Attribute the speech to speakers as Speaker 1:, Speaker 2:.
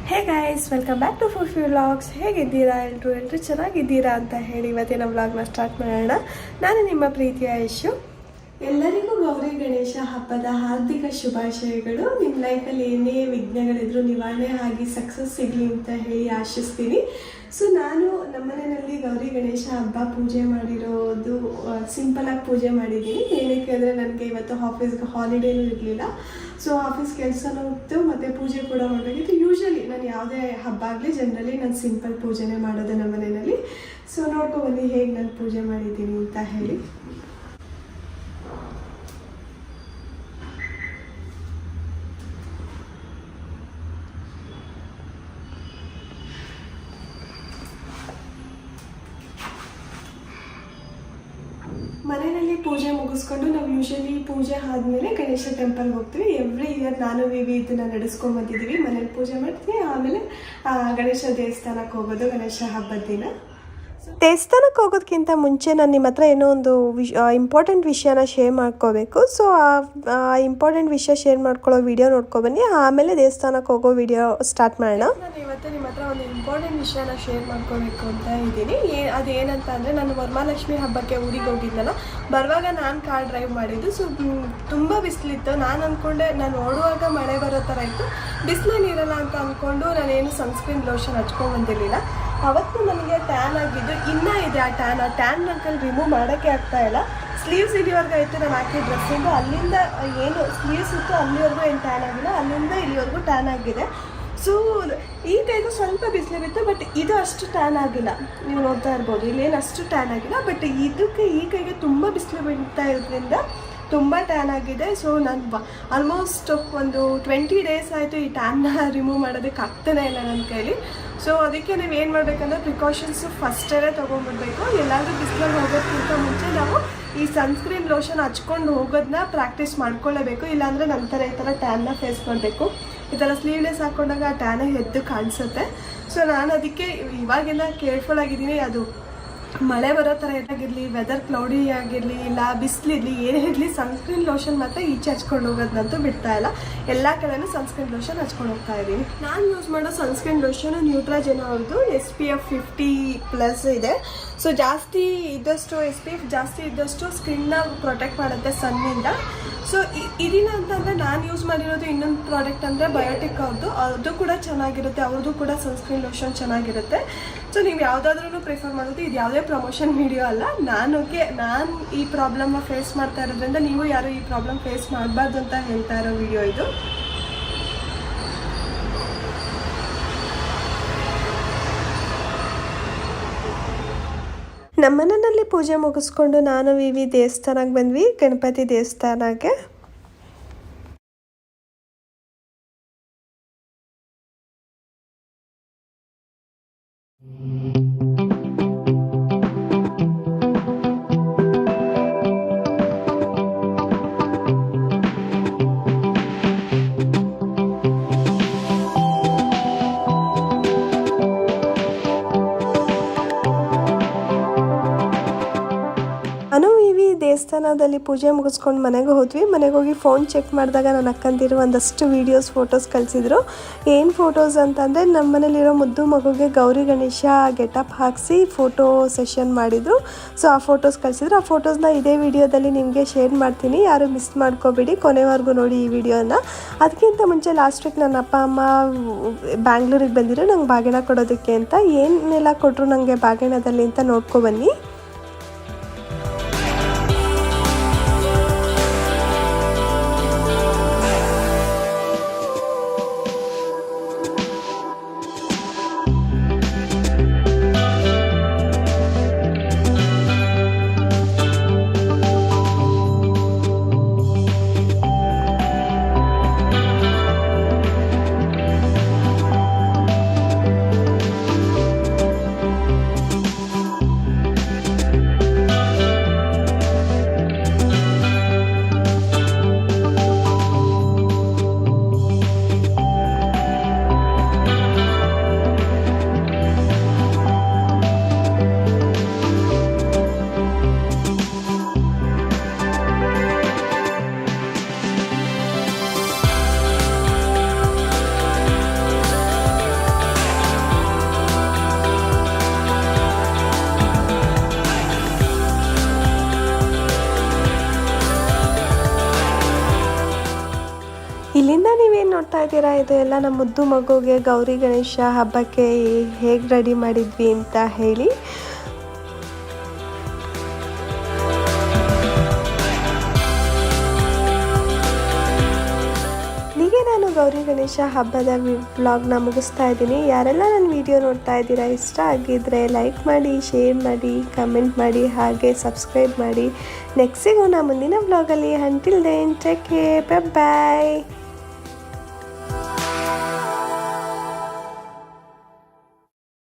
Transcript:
Speaker 1: Hey guys, welcome back to full few vlogs. ಹೇಗಿದ್ದೀರಾ ಎಲ್ಲರೂ ಚೆನ್ನಾಗಿದ್ದೀರಾ ಅಂತ ಹೇಳಿ ಇವತ್ತಿನ ವ್ಲಾಗ್ನ ಸ್ಟಾರ್ಟ್ ಮಾಡೋಣ. ನಾನು ನಿಮ್ಮ ಪ್ರೀತಿಯ ಯಶು. ಎಲ್ಲರಿಗೂ ಗೌರಿ ಗಣೇಶ ಹಬ್ಬದ ಹಾರ್ದಿಕ ಶುಭಾಶಯಗಳು. ನಿಮ್ಮ ಲೈಫಲ್ಲಿ ಏನೇ ವಿಘ್ನಗಳಿದ್ರು ನಿವಾರಣೆ ಆಗಿ ಸಕ್ಸಸ್ ಸಿಗಲಿ ಅಂತ ಹೇಳಿ ಆಶಿಸ್ತೀನಿ. ಸೊ ನಾನು ನಮ್ಮನೆಯಲ್ಲಿ ಗೌರಿ ಗಣೇಶ ಹಬ್ಬ ಪೂಜೆ ಮಾಡಿರೋದು ಸಿಂಪಲಾಗಿ ಪೂಜೆ ಮಾಡಿದ್ದೀನಿ. ಏನಕ್ಕೆ ಅಂದರೆ ನನಗೆ ಇವತ್ತು ಆಫೀಸ್ಗೆ ಹಾಲಿಡೇನೂ ಇರಲಿಲ್ಲ. ಸೊ ಆಫೀಸ್ ಕೆಲಸನೂ ಇತ್ತು ಮತ್ತು ಪೂಜೆ ಕೂಡ ಮಾಡಬೇಕಿತ್ತು. ಯೂಶ್ವಲಿ ನಾನು ಯಾವುದೇ ಹಬ್ಬ ಆಗಲಿ ಜನರಲಿ ನಾನು ಸಿಂಪಲ್ ಪೂಜೆನೇ ಮಾಡೋದು ನಮ್ಮ ಮನೆಯಲ್ಲಿ. ಸೊ ನೋಡ್ಕೊಬನ್ನಿ ಹೇಗೆ ನಾನು ಪೂಜೆ ಮಾಡಿದ್ದೀನಿ ಅಂತ ಹೇಳಿ. ಮನೆಯಲ್ಲಿ ಪೂಜೆ ಮುಗಿಸ್ಕೊಂಡು ನಾವು ಯೂಶಲಿ ಪೂಜೆ ಆದಮೇಲೆ ಗಣೇಶ ಟೆಂಪಲ್ಗೆ ಹೋಗ್ತೀವಿ. ಎವ್ರಿ ಇಯರ್ ನಾನು ವಿವಿ ಇದನ್ನು ನಡೆಸ್ಕೊಂಡು ಬಂದಿದ್ದೀವಿ. ಮನೇಲಿ ಪೂಜೆ ಮಾಡ್ತೀವಿ, ಆಮೇಲೆ ಗಣೇಶ ದೇವಸ್ಥಾನಕ್ಕೆ ಹೋಗೋದು ಗಣೇಶ ಹಬ್ಬದ ದಿನ. ದೇವಸ್ಥಾನಕ್ಕೆ ಹೋಗೋದಕ್ಕಿಂತ ಮುಂಚೆ ನಾನು ನಿಮ್ಮ ಹತ್ರ ಏನೋ ಒಂದು ಇಂಪಾರ್ಟೆಂಟ್ ವಿಷಯನ ಶೇರ್ ಮಾಡ್ಕೋಬೇಕು. ಸೊ ಆ ಇಂಪಾರ್ಟೆಂಟ್ ವಿಷಯ ಶೇರ್ ಮಾಡ್ಕೊಳ್ಳೋ ವಿಡಿಯೋ ನೋಡ್ಕೊಬನ್ನಿ, ಆಮೇಲೆ ದೇವಸ್ಥಾನಕ್ಕೆ ಹೋಗೋ ವಿಡಿಯೋ ಸ್ಟಾರ್ಟ್ ಮಾಡೋಣ. ನಾನು ಇವತ್ತು ನಿಮ್ಮ ಹತ್ರ ಒಂದು ಇಂಪಾರ್ಟೆಂಟ್ ವಿಷಯನ ಶೇರ್ ಮಾಡ್ಕೋಬೇಕು ಅಂತ ಇದ್ದೀನಿ. ಅದೇನಂತ ಅಂದರೆ, ನಾನು ವರಮಹಾಲಕ್ಷ್ಮಿ ಹಬ್ಬಕ್ಕೆ ಊರಿಗೆ ಹೋಗಿದ್ನಲ್ಲ, ಬರುವಾಗ ನಾನು ಕಾರ್ ಡ್ರೈವ್ ಮಾಡಿದ್ದು. ಸೊ ತುಂಬ ಬಿಸಿಲಿತ್ತು. ನಾನು ಅಂದ್ಕೊಂಡೆ ನಾನು ಓಡುವಾಗ ಮಳೆ ಬರೋ ಥರ ಇತ್ತು, ಬಿಸಿಲೇನಿರಲ್ಲ ಅಂತ ಅಂದ್ಕೊಂಡು ನಾನೇನು ಸನ್ಸ್ಕ್ರೀನ್ ಲೋಷನ್ ಹಚ್ಕೊಂಡು ಬಂದಿರಲಿಲ್ಲ. ಅವತ್ತು ನನಗೆ ಟ್ಯಾನ್ ಆಗಿದ್ದು ಇನ್ನೂ ಇದೆ. ಆ ಟ್ಯಾನ್ ನಂಕಲ್ಲಿ ರಿಮೂವ್ ಮಾಡೋಕ್ಕೆ ಆಗ್ತಾ ಇಲ್ಲ. ಸ್ಲೀವ್ಸ್ ಇಲ್ಲಿವರೆಗೂ ಆಯಿತು ನಾನು ಹಾಕಿ ಡ್ರೆಸ್ಸಿಂದು, ಅಲ್ಲಿಂದ ಏನು ಸ್ಲೀವ್ಸ್ ಇತ್ತು ಅಲ್ಲಿವರೆಗೂ ಏನು ಟ್ಯಾನ್ ಆಗಿಲ್ಲ, ಅಲ್ಲಿಂದ ಇಲ್ಲಿವರೆಗೂ ಟ್ಯಾನ್ ಆಗಿದೆ. ಸೊ ಈ ಕೈಗೂ ಸ್ವಲ್ಪ ಬಿಸಿಲು ಬಿತ್ತು, ಬಟ್ ಇದು ಅಷ್ಟು ಟ್ಯಾನ್ ಆಗಿಲ್ಲ. ನೀವು ನೋಡ್ತಾ ಇರ್ಬೋದು, ಇಲ್ಲೇನು ಅಷ್ಟು ಟ್ಯಾನ್ ಆಗಿಲ್ಲ. ಬಟ್ ಇದಕ್ಕೆ ಈ ಕೈಗೆ ತುಂಬ ಬಿಸಿಲು ಬೀಳ್ತಾ ಇರೋದ್ರಿಂದ ತುಂಬ ಟ್ಯಾನ್ ಆಗಿದೆ. ಸೊ ನಾನು ಆಲ್ಮೋಸ್ಟ್ ಒಂದು 20 ಡೇಸ್ ಆಯಿತು ಈ ಟ್ಯಾನ್ನ ರಿಮೂವ್ ಮಾಡೋದಕ್ಕೆ ಆಗ್ತಾನೆ ಇಲ್ಲ ನನ್ನ ಕೈಲಿ. ಸೊ ಅದಕ್ಕೆ ನೀವು ಏನು ಮಾಡಬೇಕಂದ್ರೆ ಪ್ರಿಕಾಷನ್ಸು ಫಸ್ಟೇ ತೊಗೊಂಡ್ಬಿಡ್ಬೇಕು. ಎಲ್ಲಾದರೂ ಬಿಸಿಲಲ್ಲಿ ಹೋಗೋದಕ್ಕಿಂತ ಮುಂಚೆ ನಾವು ಈ ಸನ್ಸ್ಕ್ರೀನ್ ಲೋಷನ್ ಹಚ್ಕೊಂಡು ಹೋಗೋದನ್ನ ಪ್ರಾಕ್ಟೀಸ್ ಮಾಡ್ಕೊಳ್ಳೇಬೇಕು. ಇಲ್ಲಾಂದರೆ ನಂತರ ಈ ಥರ ಟ್ಯಾನ್ನ ಫೇಸ್ ಮಾಡಬೇಕು. ಈ ಥರ ಸ್ಲೀವ್ಲೆಸ್ ಹಾಕ್ಕೊಂಡಾಗ ಆ ಟ್ಯಾನೇ ಎದ್ದು ಕಾಣಿಸುತ್ತೆ. ಸೊ ನಾನು ಅದಕ್ಕೆ ಇವಾಗೆಲ್ಲ ಕೇರ್ಫುಲ್ ಆಗಿದ್ದೀನಿ. ಅದು ಮಳೆ ಬರೋ ಥರ ಏನಾಗಿರಲಿ, ವೆದರ್ ಕ್ಲೌಡಿ ಆಗಿರಲಿ, ಇಲ್ಲ ಬಿಸಿಲಿರಲಿ, ಏನೇ ಇರಲಿ, ಸನ್ಸ್ಕ್ರೀನ್ ಲೋಷನ್ ಮಾತ್ರ ಈಚೆ ಹಚ್ಕೊಂಡು ಹೋಗೋದಂತೂ ಬಿಡ್ತಾ ಇಲ್ಲ. ಎಲ್ಲ ಕಡೆನೂ ಸನ್ಸ್ಕ್ರೀನ್ ಲೋಷನ್ ಹಚ್ಕೊಂಡು ಹೋಗ್ತಾ ಇದ್ದೀನಿ. ನಾನು ಯೂಸ್ ಮಾಡೋ ಸನ್ಸ್ಕ್ರೀನ್ ಲೋಷನು ನ್ಯೂಟ್ರಾಜೆನ್ ಅವ್ರದ್ದು SPF 50+ ಇದೆ. ಸೊ ಜಾಸ್ತಿ ಇದ್ದಷ್ಟು SPF ಜಾಸ್ತಿ ಇದ್ದಷ್ಟು ಸ್ಕಿನ್ನ ಪ್ರೊಟೆಕ್ಟ್ ಮಾಡುತ್ತೆ ಸನ್ನಿಂದ. ಸೊ ಇದಿನ ಅಂತಂದರೆ ನಾನು ಯೂಸ್ ಮಾಡಿರೋದು ಇನ್ನೊಂದು ಪ್ರಾಡಕ್ಟ್ ಅಂದರೆ ಬಯೋಟಿಕ್ ಅವ್ರದ್ದು. ಅದು ಕೂಡ ಚೆನ್ನಾಗಿರುತ್ತೆ, ಅವ್ರದ್ದು ಕೂಡ ಸನ್ಸ್ಕ್ರೀನ್ ಲೋಷನ್ ಚೆನ್ನಾಗಿರುತ್ತೆ. ಸೊ ನೀವು ಯಾವುದಾದ್ರೂ ಪ್ರಿಫರ್ ಮಾಡೋದು. ಇದು ಯಾವುದೇ ಪ್ರಮೋಷನ್ ವಿಡಿಯೋ ಅಲ್ಲ. ನಾನು ಈ ಪ್ರಾಬ್ಲಮ್ನ ಫೇಸ್ ಮಾಡ್ತಾ ಇರೋದ್ರಿಂದ ನೀವು ಯಾರು ಈ ಪ್ರಾಬ್ಲಮ್ ಫೇಸ್ ಮಾಡಬಾರ್ದು ಅಂತ ಹೇಳ್ತಾ ಇರೋ ವಿಡಿಯೋ ಇದು. ನಮ್ಮನೆಯಲ್ಲಿ ಪೂಜೆ ಮುಗಿಸ್ಕೊಂಡು ನಾನು ವಿವಿ ದೇವಸ್ಥಾನಕ್ಕೆ ಬಂದ್ವಿ, ಗಣಪತಿ ದೇವಸ್ಥಾನಕ್ಕೆ. ದೇವಸ್ಥಾನದಲ್ಲಿ ಪೂಜೆ ಮುಗಿಸ್ಕೊಂಡು ಮನೆಗೆ ಹೋದ್ವಿ. ಮನೆಗೆ ಹೋಗಿ ಫೋನ್ ಚೆಕ್ ಮಾಡಿದಾಗ ನನ್ನ ಅಕ್ಕಂದಿರು ಒಂದಷ್ಟು ವೀಡಿಯೋಸ್ ಫೋಟೋಸ್ ಕಳಿಸಿದ್ರು. ಏನು ಫೋಟೋಸ್ ಅಂತಂದರೆ, ನಮ್ಮ ಮನೇಲಿರೋ ಮುದ್ದು ಮಗುಗೆ ಗೌರಿ ಗಣೇಶ ಗೆಟಪ್ ಹಾಕಿಸಿ ಫೋಟೋ ಸೆಷನ್ ಮಾಡಿದರು. ಸೊ ಆ ಫೋಟೋಸ್ ಕಳಿಸಿದ್ರು. ಆ ಫೋಟೋಸ್ನ ಇದೇ ವಿಡಿಯೋದಲ್ಲಿ ನಿಮಗೆ ಶೇರ್ ಮಾಡ್ತೀನಿ, ಯಾರು ಮಿಸ್ ಮಾಡ್ಕೋಬೇಡಿ, ಕೊನೆವರೆಗೂ ನೋಡಿ ಈ ವಿಡಿಯೋನ. ಅದಕ್ಕಿಂತ ಮುಂಚೆ ಲಾಸ್ಟ್ ವೀಕ್ ನನ್ನ ಅಪ್ಪ ಅಮ್ಮ ಬ್ಯಾಂಗ್ಳೂರಿಗೆ ಬಂದಿದ್ರು ನಂಗೆ ಬಾಗಿಣ ಕೊಡೋದಕ್ಕೆ ಅಂತ. ಏನೆಲ್ಲ ಕೊಟ್ಟರು ನನಗೆ ಬಾಗಿಣದಲ್ಲಿ ಅಂತ ನೋಡ್ಕೊಬನ್ನಿ. ಇಲ್ಲಿಂದ ನೀವೇನು ನೋಡ್ತಾ ಇದ್ದೀರಾ, ಇದು ಎಲ್ಲ ನಮ್ಮ ಮುದ್ದು ಮಗುಗೆ ಗೌರಿ ಗಣೇಶ ಹಬ್ಬಕ್ಕೆ ಹೇಗೆ ರೆಡಿ ಮಾಡಿದ್ವಿ ಅಂತ ಹೇಳಿ. ಹೀಗೆ ನಾನು ಗೌರಿ ಗಣೇಶ ಹಬ್ಬದ ವ್ಲಾಗ್ನ ಮುಗಿಸ್ತಾ ಇದ್ದೀನಿ. ಯಾರೆಲ್ಲ ನನ್ನ ವಿಡಿಯೋ ನೋಡ್ತಾ ಇದ್ದೀರಾ, ಇಷ್ಟ ಆಗಿದ್ದರೆ ಲೈಕ್ ಮಾಡಿ, ಶೇರ್ ಮಾಡಿ, ಕಮೆಂಟ್ ಮಾಡಿ, ಹಾಗೆ ಸಬ್ಸ್ಕ್ರೈಬ್ ಮಾಡಿ. ನೆಕ್ಸ್ಟ್ ಸಿಗೋಣ ಮುಂದಿನ ವ್ಲಾಗಲ್ಲಿ. ಅಂಟಿಲ್ ದೆನ್ ಟೇಕ್ ಕೇರ್, ಬಾಯ್.